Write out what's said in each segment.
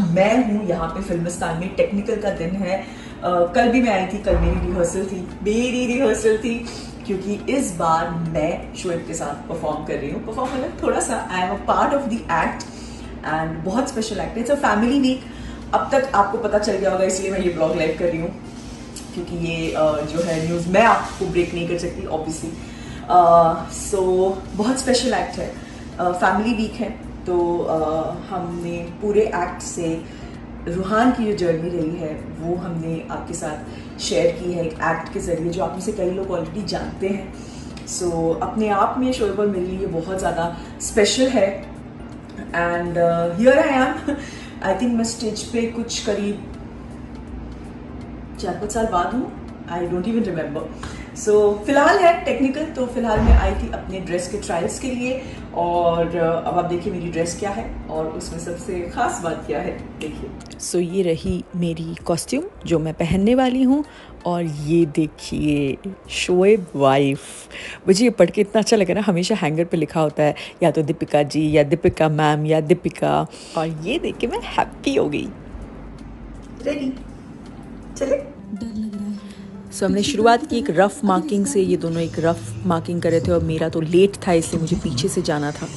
मैं हूँ यहाँ पे फिल्मिस्तान में, टेक्निकल का दिन है। कल भी मैं आई थी, कल मेरी रिहर्सल थी क्योंकि इस बार मैं शोएब के साथ परफॉर्म कर रही हूँ। परफॉर्म मतलब थोड़ा सा, I am a part of the act and बहुत स्पेशल एक्ट है। It's a family week. अब तक आपको पता चल गया होगा, इसलिए मैं ये ब्लॉग लाइव कर रही हूँ क्योंकि ये जो है न्यूज़ मैं आपको ब्रेक नहीं कर सकती ऑब्वियसली। सो बहुत स्पेशल एक्ट है, फैमिली वीक है। तो हमने पूरे एक्ट से रूहान की जो जर्नी रही है वो हमने आपके साथ शेयर की है एक एक्ट के ज़रिए, जो आप में से कई लोग ऑलरेडी जानते हैं। सो अपने आप में शोएब और मेरे लिए बहुत ज़्यादा स्पेशल है। And here I am. I think मैं स्टेज पे कुछ करीब 4-5 साल बाद हूँ, आई डोंट इवन रिमेंबर। सो फिलहाल है टेक्निकल, तो फिलहाल मैं आई थी अपने ड्रेस के ट्रायल्स के लिए। और अब आप देखिए मेरी ड्रेस क्या है और उसमें सबसे ख़ास बात क्या है, देखिए। सो ये रही मेरी कॉस्ट्यूम जो मैं पहनने वाली हूँ। और ये देखिए शोएब वाइफ। मुझे ये पढ़ के इतना अच्छा लगा ना, हमेशा हैंगर पे लिखा होता है या तो दीपिका जी या दीपिका मैम या दीपिका, और ये देख के मैं हैप्पी हो गई। रेडी, चले। सो हमने शुरुआत की एक रफ़ मार्किंग से। ये दोनों एक रफ़ मार्किंग कर रहे थे और मेरा तो लेट था, इसलिए मुझे पीछे से जाना था।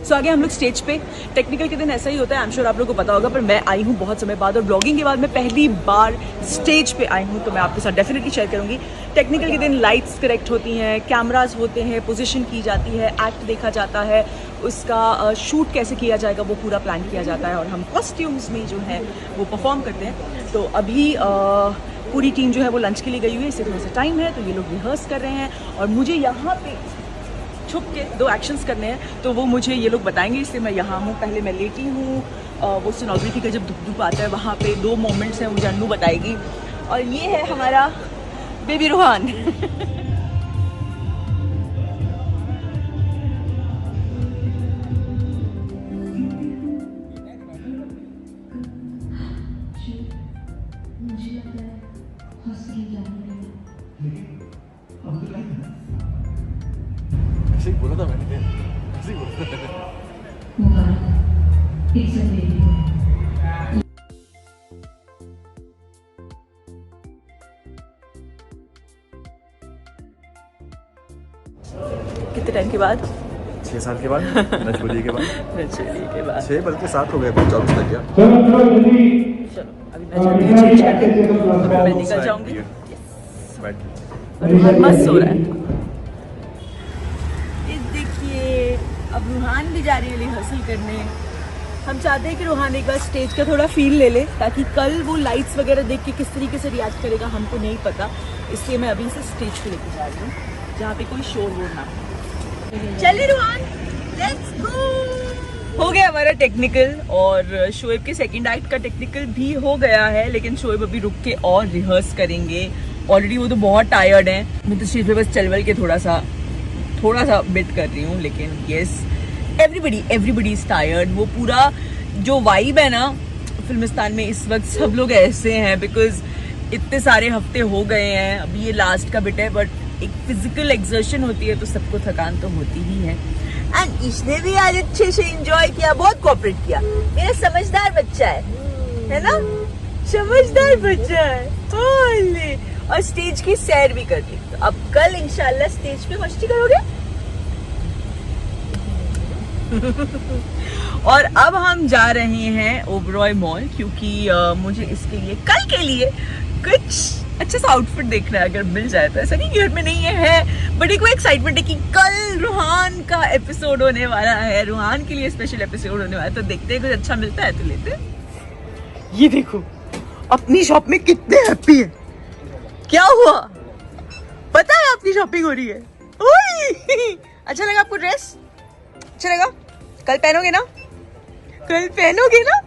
सो आगे हम लोग स्टेज पे। टेक्निकल के दिन ऐसा ही होता है, आई एम श्योर आप लोगों को पता होगा, पर मैं आई हूँ बहुत समय बाद और ब्लॉगिंग के बाद मैं पहली बार स्टेज पे आई हूँ, तो मैं आपके साथ डेफिनेटली शेयर करूँगी। टेक्निकल के दिन लाइट्स करेक्ट होती हैं, कैमराज होते हैं, पोजीशन की जाती है, एक्ट देखा जाता है, उसका शूट कैसे किया जाएगा वो पूरा प्लान किया जाता है और हम कॉस्ट्यूम्स में जो है वो परफॉर्म करते हैं। तो अभी पूरी टीम जो है वो लंच के लिए गई हुई है, इससे थोड़ा सा टाइम है, तो ये लोग रिहर्स कर रहे हैं और मुझे यहाँ पे छुप के 2 एक्शंस करने हैं, तो वो मुझे ये लोग बताएंगे, इसलिए मैं यहाँ हूँ। पहले मैं लेटी हूँ, वो सोनोग्राफी का जब धुप धुप आता है वहाँ पे 2 मोमेंट्स हैं, मुझे अन्नू बताएगी। और ये है हमारा बेबी रूहान। ऐसे ही बोला था मैंने, ऐसे ही बोला था। कितने टाइम के बाद? 6 साल के बाद, नचबलिए के बाद। नचबलिए के बाद 6 बल्कि 7 हो गए, 24 लग गया। चलो अभी मैं जाती हूँ चेंज करने, अभी मैं निकल जाऊँगी। और रूहान मस्त सो रहा है। देखिए अब रूहान भी जा रही है रिहर्सल करने। हम चाहते हैं कि रूहान एक बार स्टेज का थोड़ा फील ले ले, ताकि कल वो लाइट्स वगैरह देख के किस तरीके से रिएक्ट करेगा हमको नहीं पता, इसलिए मैं अभी से स्टेज पे लेके जा रही हूँ जहाँ पे कोई शोर वोर ना हो। चलिए रूहान, लेट्स गो। हो गया हमारा टेक्निकल और शोएब के सेकंड एक्ट का टेक्निकल भी हो गया है, लेकिन शोएब अभी रुक के और रिहर्स करेंगे। ऑलरेडी वो तो बहुत टायर्ड हैं, मैं तो स्टेज पे बस चल के थोड़ा सा बिट कर रही हूँ, लेकिन यस एवरीबडी इज टायर्ड। वो पूरा जो वाइब है ना फिल्मिस्तान में इस वक्त, सब लोग ऐसे हैं बिकॉज इतने सारे हफ्ते हो गए हैं। अभी ये लास्ट का बिट है, बट एक फिजिकल एक्सर्शन होती है तो सबको थकान तो होती ही है। एंड इसने भी आज अच्छे से एंजॉय किया, बहुत कोऑपरेट किया। मेरा समझदार बच्चा है ना, समझदार बच्चा है। और स्टेज की सैर भी कर ली, तो अब कल इंशाल्लाह स्टेज पे मस्ती करोगे। और अब हम जा रहे हैं ओबरॉय मॉल, क्योंकि मुझे इसके लिए कल के लिए कुछ अच्छा सा आउटफिट देखना है। अगर मिल जाए तो, ऐसा नहीं कि घर में नहीं है, बट एक वो एक्साइटमेंट है कि कल रूहान का एपिसोड होने वाला है, रूहान के लिए स्पेशल एपिसोड होने वाला है, तो देखते हैं कुछ अच्छा मिलता है तो लेते हैं। ये देखो अपनी शॉप में कितने हैप्पी है। क्या हुआ पता है आपकी शॉपिंग हो रही है। ओए! अच्छा लगा आपको ड्रेस? अच्छा लगा? कल पहनोगे ना? कल पहनोगे ना?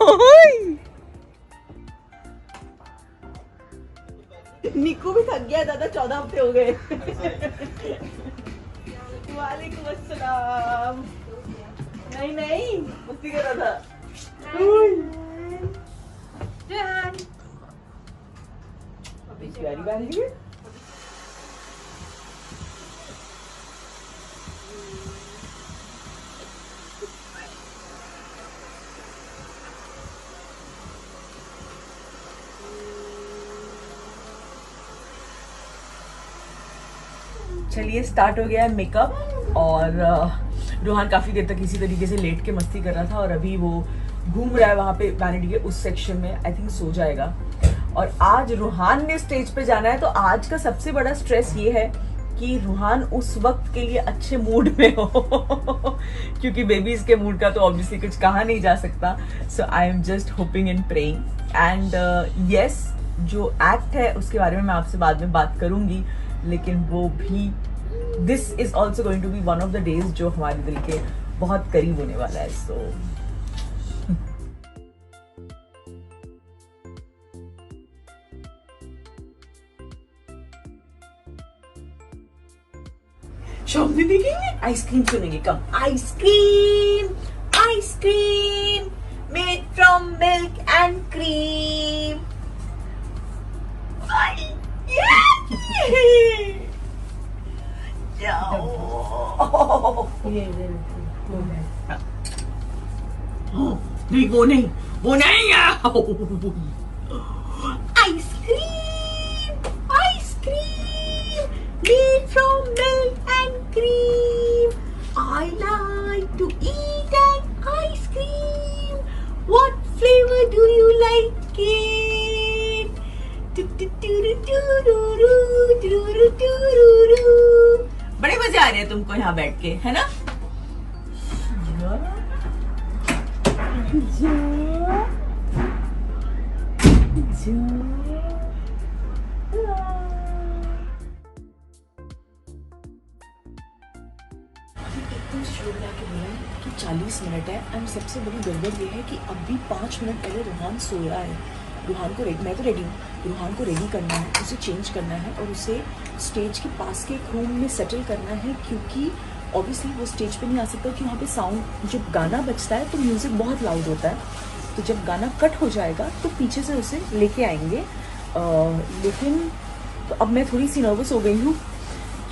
ओए! निकू भी थक गया, दादा 14 हफ्ते हो गए। वालेकुम अस्सलाम। नहीं मस्ती कर रहा था। प्यारी बहन जी। चलिए स्टार्ट हो गया है मेकअप और रोहान काफी देर तक इसी तरीके से लेट के मस्ती कर रहा था और अभी वो घूम रहा है वहां पे वैनिटी के उस सेक्शन में। आई थिंक सो जाएगा। और आज रूहान ने स्टेज पे जाना है तो आज का सबसे बड़ा स्ट्रेस ये है कि रूहान उस वक्त के लिए अच्छे मूड में हो क्योंकि बेबीज के मूड का तो ऑब्वियसली कुछ कहा नहीं जा सकता। So I am just hoping and praying and yes जो एक्ट है उसके बारे में मैं आपसे बाद में बात करूंगी, लेकिन वो भी this is also going to be one of the days जो हमारे दिल के बहुत करीब होने वाला है। सो शॉप में देखेंगे, आइसक्रीम सुनेंगे। कम ice cream ice cream made from milk and cream. नहीं वो नहीं ice cream ice cream made from milk and cream. I like to eat an ice cream. What flavor do you like it? बड़े मजे आ रहे हैं तुमको यहाँ बैठ के, है ना? कि 40 मिनट है एंड सबसे बड़ी गड़बड़ ये है कि अभी 5 मिनट पहले रूहान सो रहा है। रूहान को रेडी, मैं तो रेडी हूँ, रूहान को रेडी करना है, उसे चेंज करना है और उसे स्टेज के पास के एक रूम में सेटल करना है क्योंकि ऑब्वियसली वो स्टेज पे नहीं आ सकता कि वहाँ पे साउंड जब गाना बजता है तो म्यूज़िक बहुत लाउड होता है। तो जब गाना कट हो जाएगा तो पीछे से उसे लेके आएंगे। लेकिन तो अब मैं थोड़ी सी नर्वस हो गई हूँ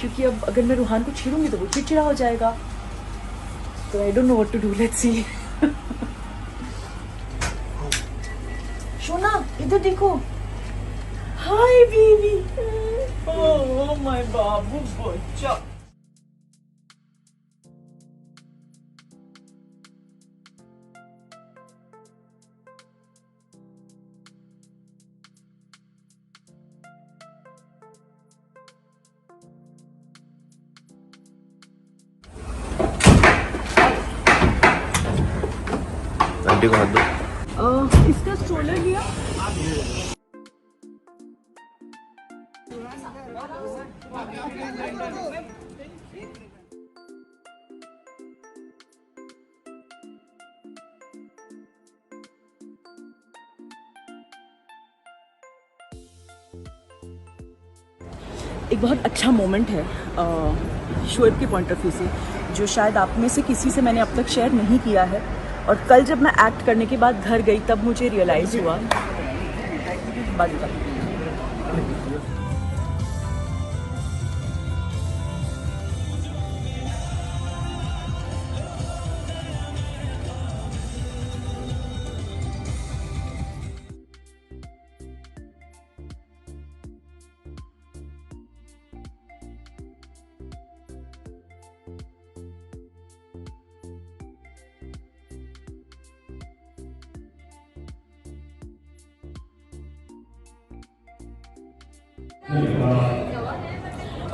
क्योंकि अब अगर मैं रूहान को छेड़ूंगी तो वो चिड़चिड़ा हो जाएगा। तो I don't know what to do, let's see. शोना इधर देखो। Hi baby. ओह माय बाबू बच्चा। आंटी को हाथ दो। इसका स्ट्रोलर लिया। एक बहुत अच्छा मोमेंट है शोएब के पॉइंट ऑफ व्यू से, जो शायद आप में से किसी से मैंने अब तक शेयर नहीं किया है। और कल जब मैं एक्ट करने के बाद घर गई तब मुझे रियलाइज़ हुआ।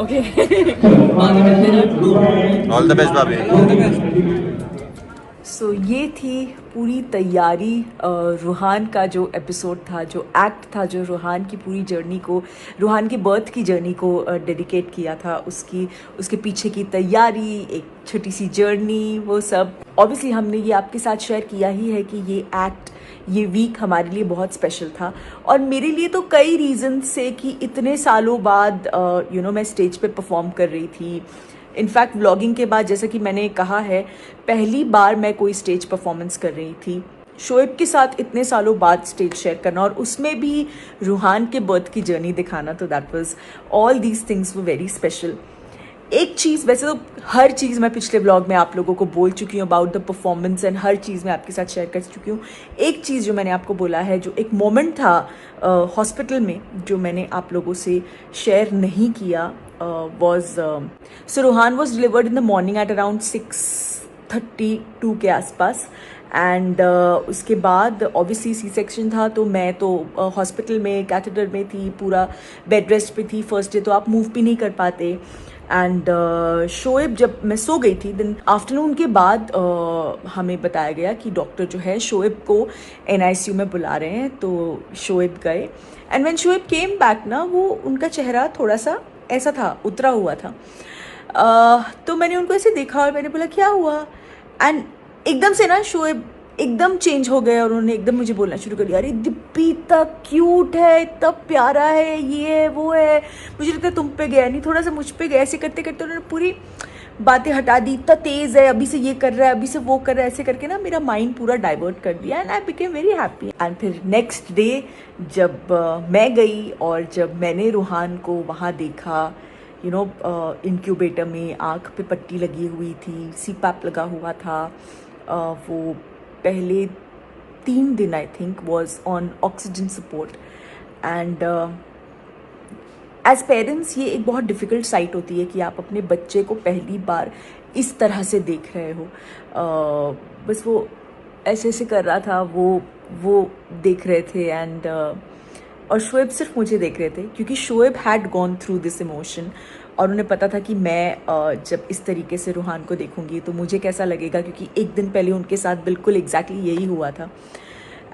ओके ऑल द बेस्ट भाभी। सो ये थी पूरी तैयारी रूहान का जो एपिसोड था, जो एक्ट था, जो रूहान की पूरी जर्नी को, रूहान की बर्थ की जर्नी को डेडिकेट किया था। उसके पीछे की तैयारी, एक छोटी सी जर्नी, वो सब ऑब्वियसली हमने ये आपके साथ शेयर किया ही है कि ये एक्ट, ये वीक हमारे लिए बहुत स्पेशल था। और मेरे लिए तो कई रीज़न से कि इतने सालों बाद मैं स्टेज पे परफॉर्म कर रही थी। इनफैक्ट व्लॉगिंग के बाद, जैसा कि मैंने कहा है, पहली बार मैं कोई स्टेज परफॉर्मेंस कर रही थी शोएब के साथ इतने सालों बाद स्टेज शेयर करना, और उसमें भी रूहान के बर्थ की जर्नी दिखाना। तो that was, all these things were very special. एक चीज़, वैसे तो हर चीज़ मैं पिछले व्लॉग में आप लोगों को बोल चुकी हूँ अबाउट द परफॉर्मेंस, एंड हर चीज़ मैं आपके साथ शेयर कर चुकी हूँ। एक चीज़ जो मैंने आपको बोला है, जो एक मोमेंट था हॉस्पिटल में, जो मैंने आप लोगों से शेयर नहीं किया, was so Rohan was delivered in the morning at around 6:32 के आसपास, एंड उसके बाद ऑब्वियसली सी सेक्शन था, तो मैं तो हॉस्पिटल में कैथेटर में थी, पूरा बेड रेस्ट पे थी। फर्स्ट डे तो आप मूव भी नहीं कर पाते। एंड शोएब, जब मैं सो गई थी, देन आफ्टरनून के बाद हमें बताया गया कि डॉक्टर जो है शोएब को NICU में बुला रहे हैं। तो शोएब गए, and when Shoaib came back ना, वो उनका चेहरा थोड़ा सा ऐसा था, उतरा हुआ था। तो मैंने उनको ऐसे देखा और मैंने बोला क्या हुआ, एंड एकदम से ना शोएब एकदम चेंज हो गए और उन्होंने एकदम मुझे बोलना शुरू कर दिया, अरे दिप्पी इतना क्यूट है, इतना प्यारा है, ये है वो है, मुझे लगता है तुम पे गया नहीं, थोड़ा सा मुझ पे गया। ऐसे करते करते उन्होंने पूरी बातें हटा दी, इतना तेज़ है, अभी से ये कर रहा है, अभी से वो कर रहा है, ऐसे करके ना मेरा माइंड पूरा डाइवर्ट कर दिया, and I became very happy. And फिर नेक्स्ट डे जब मैं गई और जब मैंने रूहान को वहाँ देखा, इंक्यूबेटर में आँख पे पट्टी लगी हुई थी, CPAP लगा हुआ था, वो पहले 3 दिन I think was on oxygen support. And as parents ये एक बहुत डिफ़िकल्ट साइट होती है कि आप अपने बच्चे को पहली बार इस तरह से देख रहे हो। बस वो ऐसे ऐसे कर रहा था, वो देख रहे थे, एंड और शोएब सिर्फ मुझे देख रहे थे, क्योंकि Shoaib had gone through this emotion, और उन्हें पता था कि मैं जब इस तरीके से रूहान को देखूंगी तो मुझे कैसा लगेगा, क्योंकि एक दिन पहले उनके साथ बिल्कुल एग्जैक्टली यही हुआ था।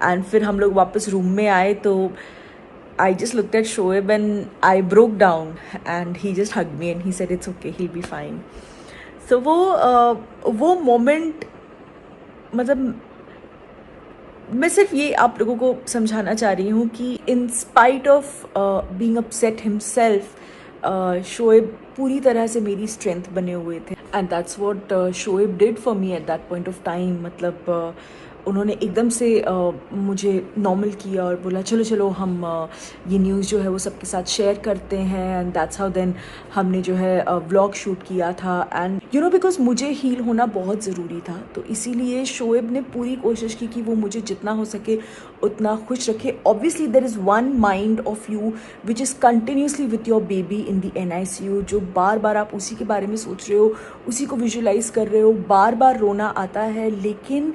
एंड फिर हम लोग वापस रूम में आए, तो I just looked at Shoaib and I broke down, and he just hugged me and he said it's okay, he'll be fine. So वो मोमेंट, मतलब मैं सिर्फ ये आप लोगों को समझाना चाह रही हूँ कि in spite of being upset himself, Shoaib पूरी तरह से मेरी स्ट्रेंथ बने हुए थे, and that's what Shoaib did for me at that point of time. मतलब उन्होंने एकदम से मुझे नॉर्मल किया और बोला चलो चलो हम ये न्यूज़ जो है वो सबके साथ शेयर करते हैं, एंड दैट्स हाउ देन हमने जो है व्लॉग शूट किया था। एंड बिकॉज मुझे हील होना बहुत ज़रूरी था, तो इसीलिए शोएब ने पूरी कोशिश की कि वो मुझे जितना हो सके उतना खुश रखे। Obviously there is one mind of you which is continuously with your baby in the NICU, जो बार बार आप उसी के बारे में सोच रहे हो, उसी को विजुलाइज कर रहे हो, बार बार रोना आता है, लेकिन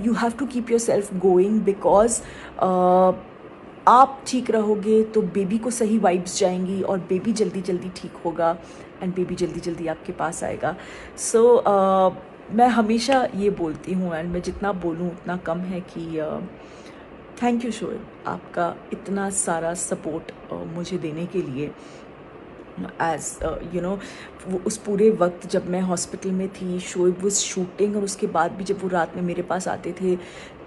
you have to keep yourself going, because आप ठीक रहोगे तो बेबी को सही वाइब्स जाएंगी और बेबी जल्दी जल्दी ठीक होगा, एंड बेबी जल्दी जल्दी आपके पास आएगा। सो मैं हमेशा ये बोलती हूँ, एंड मैं जितना बोलूँ उतना कम है, कि थैंक यू शोएब, आपका इतना सारा सपोर्ट मुझे देने के लिए। वो उस पूरे वक्त जब मैं हॉस्पिटल में थी, शोएब वाज शूटिंग, और उसके बाद भी जब वो रात में मेरे पास आते थे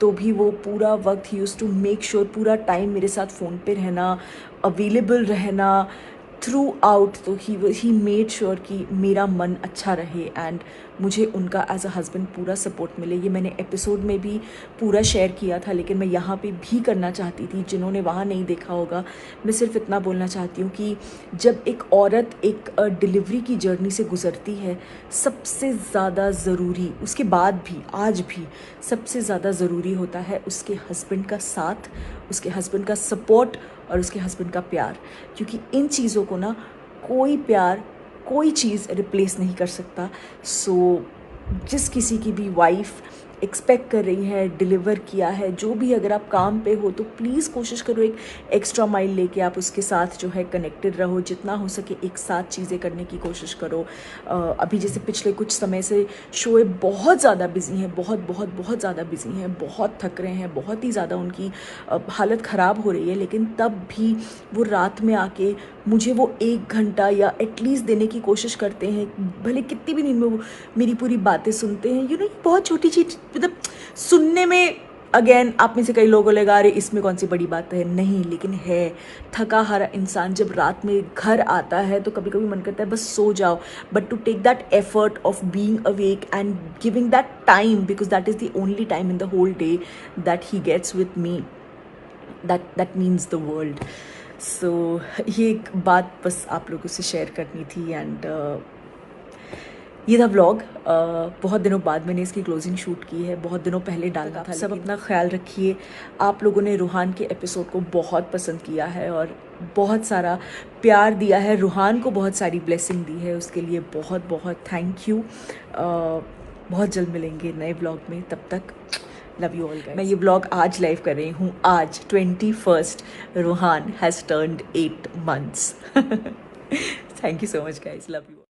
तो भी वो पूरा वक्त ही यूज्ड टू मेक श्योर, पूरा टाइम मेरे साथ फ़ोन पे रहना, अवेलेबल रहना थ्रू आउट। तो ही मेड श्योर कि मेरा मन अच्छा रहे, एंड मुझे उनका एज अ हस्बैंड पूरा सपोर्ट मिले। ये मैंने एपिसोड में भी पूरा शेयर किया था, लेकिन मैं यहाँ पे भी करना चाहती थी। जिन्होंने वहाँ नहीं देखा होगा, मैं सिर्फ इतना बोलना चाहती हूँ कि जब एक औरत एक डिलीवरी की जर्नी से गुजरती है, सबसे ज़्यादा ज़रूरी, उसके बाद भी आज भी सबसे ज़्यादा ज़रूरी होता है उसके हस्बैंड का साथ, उसके हस्बैंड का सपोर्ट और उसके हस्बैंड का प्यार, क्योंकि इन चीज़ों को ना कोई प्यार, कोई चीज़ रिप्लेस नहीं कर सकता। सो जिस किसी की भी वाइफ एक्सपेक्ट कर रही है डिलीवर किया है। जो भी अगर आप काम पे हो तो प्लीज़ कोशिश करो एक एक्स्ट्रा माइल लेके आप उसके साथ जो है कनेक्टेड रहो, जितना हो सके एक साथ चीज़ें करने की कोशिश करो। अभी जैसे पिछले कुछ समय से शोएब बहुत ज़्यादा बिजी हैं, बहुत ज़्यादा बिजी हैं, बहुत थक रहे हैं, बहुत ही ज़्यादा उनकी हालत ख़राब हो रही है, लेकिन तब भी वो रात में आके मुझे वो 1 घंटा या एटलीस्ट देने की कोशिश करते हैं, भले कितनी भी नींद में वो मेरी पूरी बातें सुनते हैं। बहुत छोटी चीज़, मतलब सुनने में अगेन आप में से कई लोगों लगा रहे इसमें कौन सी बड़ी बात है, नहीं, लेकिन है। थका हारा इंसान जब रात में घर आता है तो कभी कभी मन करता है बस सो जाओ, but to take that effort of being awake and giving that time, because that is the only time in the whole day that he gets with me, that means the world. So ये एक बात बस आप लोगों से share करनी थी। And ये था व्लॉग। बहुत दिनों बाद मैंने इसकी क्लोजिंग शूट की है, बहुत दिनों पहले डालना था। सब अपना ख्याल रखिए। आप लोगों ने रूहान के एपिसोड को बहुत पसंद किया है और बहुत सारा प्यार दिया है, रूहान को बहुत सारी ब्लेसिंग दी है, उसके लिए बहुत बहुत थैंक यू। बहुत जल्द मिलेंगे नए व्लॉग में, तब तक लव यू ऑल गाइस। मैं ये व्लॉग आज लाइव कर रही हूँ, आज 21st Ruhan has turned 8 months। Thank you so much guys, love you.